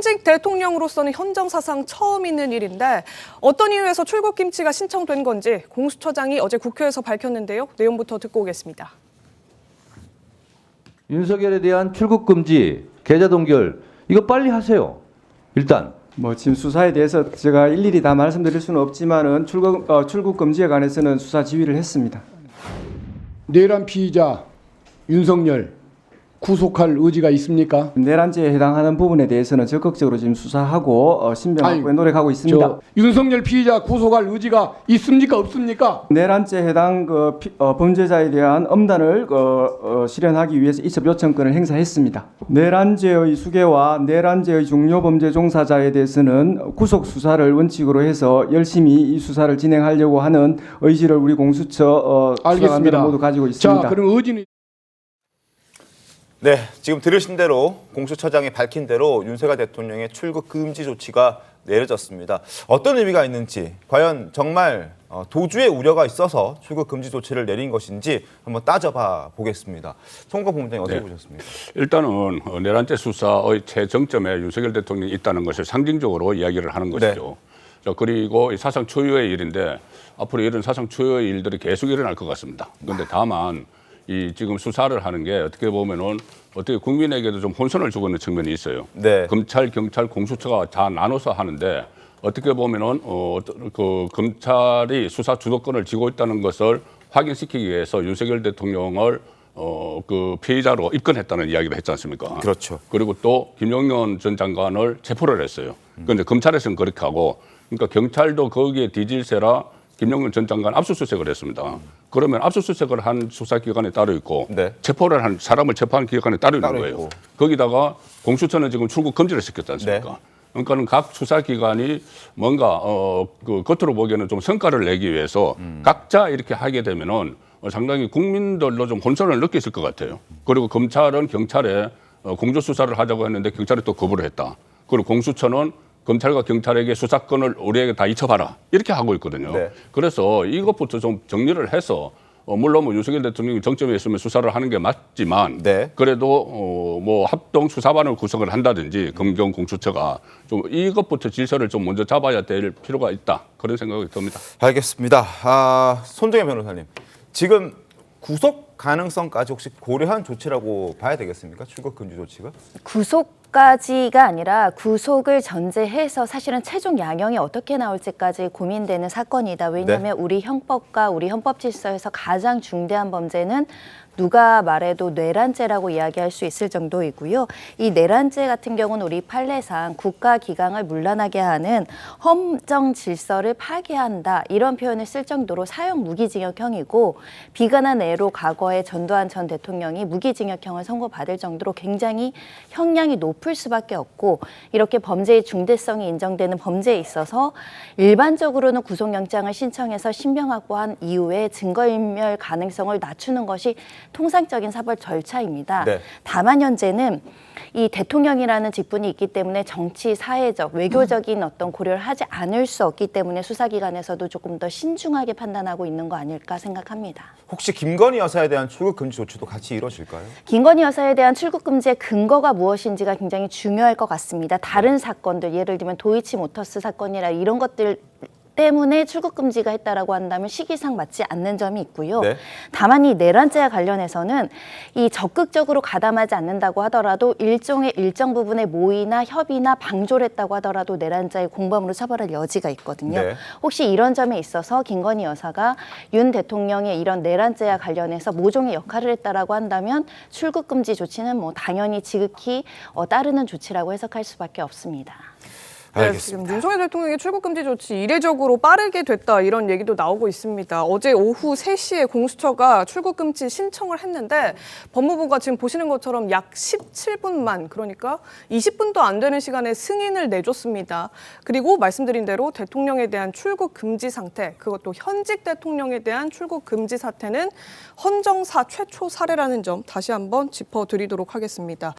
현직 대통령으로서는 헌정 사상 처음 있는 일인데 어떤 이유에서 출국 김치가 신청된 건지 공수처장이 어제 국회에서 밝혔는데요. 내용부터 듣고 오겠습니다. 윤석열에 대한 출국 금지, 계좌 동결 이거 빨리 하세요. 일단 지금 수사에 대해서 제가 일일이 다 말씀드릴 수는 없지만은 출국 금지에 관해서는 수사 지휘를 했습니다. 내란 피의자 윤석열 구속할 의지가 있습니까? 내란죄에 해당하는 부분에 대해서는 적극적으로 지금 수사하고 신변 확보에 노력하고 있습니다. 윤석열 피의자 구속할 의지가 있습니까? 없습니까? 내란죄에 해당 범죄자에 대한 엄단을 실현하기 위해서 이첩 요청권을 행사했습니다. 내란죄의 수괴와 내란죄의 중요 범죄 종사자에 대해서는 구속 수사를 원칙으로 해서 열심히 이 수사를 진행하려고 하는 의지를 우리 공수처 수사관들은 모두 가지고 있습니다. 자, 그럼 의지는 네, 지금 들으신 대로 공수처장이 밝힌 대로 윤석열 대통령의 출국 금지 조치가 내려졌습니다. 어떤 의미가 있는지, 과연 정말 도주의 우려가 있어서 출국 금지 조치를 내린 것인지 한번 따져봐 보겠습니다. 송거 본부장님 어떻게 보셨습니까? 일단은 내란죄 수사의 최정점에 윤석열 대통령이 있다는 것을 상징적으로 이야기를 하는 것이죠. 네. 그리고 사상 초유의 일인데 앞으로 이런 사상 초유의 일들이 계속 일어날 것 같습니다. 그런데 다만 이 지금 수사를 하는 게 어떻게 보면은 어떻게 국민에게도 좀 혼선을 주고 있는 측면이 있어요. 네. 검찰, 경찰, 공수처가 다 나눠서 하는데 어떻게 보면은 그 검찰이 수사 주도권을 쥐고 있다는 것을 확인시키기 위해서 윤석열 대통령을 그 피의자로 입건했다는 이야기를 했지 않습니까? 그렇죠. 그리고 또 김용현 전 장관을 체포를 했어요. 그런데 검찰에서는 그렇게 하고, 그러니까 경찰도 거기에 뒤질세라 김용현 전 장관 압수수색을 했습니다. 그러면 압수수색을 한 수사기관에 따로 있고 네. 체포를 한 사람을 체포한 기관에 따로 있는 거예요. 있고. 거기다가 공수처는 지금 출국 금지를 시켰지 않습니까? 네. 그러니까는 각 수사기관이 뭔가 그 겉으로 보기에는 좀 성과를 내기 위해서 각자 이렇게 하게 되면은 상당히 국민들도 좀 혼선을 느끼실 것 같아요. 그리고 검찰은 경찰에 공조수사를 하자고 했는데 경찰이 또 거부를 했다. 그리고 공수처는 검찰과 경찰에게 수사권을 우리에게 다 잊혀봐라 이렇게 하고 있거든요. 네. 그래서 이것부터 좀 정리를 해서 물론 뭐 윤석열 대통령이 정점에 있으면 수사를 하는 게 맞지만 네. 그래도 뭐 합동 수사반을 구성을 한다든지 검경 공수처가 좀 이것부터 질서를 좀 먼저 잡아야 될 필요가 있다 그런 생각이 듭니다. 알겠습니다. 손정혜 변호사님, 지금 구속 가능성까지 혹시 고려한 조치라고 봐야 되겠습니까? 출국 금지 조치가? 구속까지가 아니라 구속을 전제해서 사실은 최종 양형이 어떻게 나올지까지 고민되는 사건이다. 왜냐하면 우리 형법과 우리 헌법 질서에서 가장 중대한 범죄는 누가 말해도 내란죄라고 이야기할 수 있을 정도이고요. 이 내란죄 같은 경우는 우리 판례상 국가 기강을 문란하게 하는 헌정 질서를 파괴한다 이런 표현을 쓸 정도로 사형 무기징역형이고 비관한 애로 과거에 전두환 전 대통령이 무기징역형을 선고받을 정도로 굉장히 형량이 높을 수밖에 없고 이렇게 범죄의 중대성이 인정되는 범죄에 있어서 일반적으로는 구속영장을 신청해서 신병 확보한 이후에 증거인멸 가능성을 낮추는 것이 통상적인 사법 절차입니다. 네. 다만 현재는 이 대통령이라는 직분이 있기 때문에 정치, 사회적, 외교적인 어떤 고려를 하지 않을 수 없기 때문에 수사기관에서도 조금 더 신중하게 판단하고 있는 거 아닐까 생각합니다. 혹시 김건희 여사에 대한 출국 금지 조치도 같이 이루어질까요? 김건희 여사에 대한 출국 금지의 근거가 무엇인지가 굉장히 중요할 것 같습니다. 다른 사건들, 예를 들면 도이치모터스 사건이라 이런 것들 때문에 출국 금지가 했다라고 한다면 시기상 맞지 않는 점이 있고요. 네. 다만 이 내란죄와 관련해서는 이 적극적으로 가담하지 않는다고 하더라도 일종의 일정 부분의 모의나 협의나 방조를 했다고 하더라도 내란죄의 공범으로 처벌할 여지가 있거든요. 네. 혹시 이런 점에 있어서 김건희 여사가 윤 대통령의 이런 내란죄와 관련해서 모종의 역할을 했다라고 한다면 출국 금지 조치는 뭐 당연히 지극히 따르는 조치라고 해석할 수밖에 없습니다. 네, 지금 윤석열 대통령의 출국 금지 조치 이례적으로 빠르게 됐다 이런 얘기도 나오고 있습니다. 어제 오후 3시에 공수처가 출국 금지 신청을 했는데 법무부가 지금 보시는 것처럼 약 17분만 그러니까 20분도 안 되는 시간에 승인을 내줬습니다. 그리고 말씀드린 대로 대통령에 대한 출국 금지 상태 그것도 현직 대통령에 대한 출국 금지 사태는 헌정사 최초 사례라는 점 다시 한번 짚어드리도록 하겠습니다.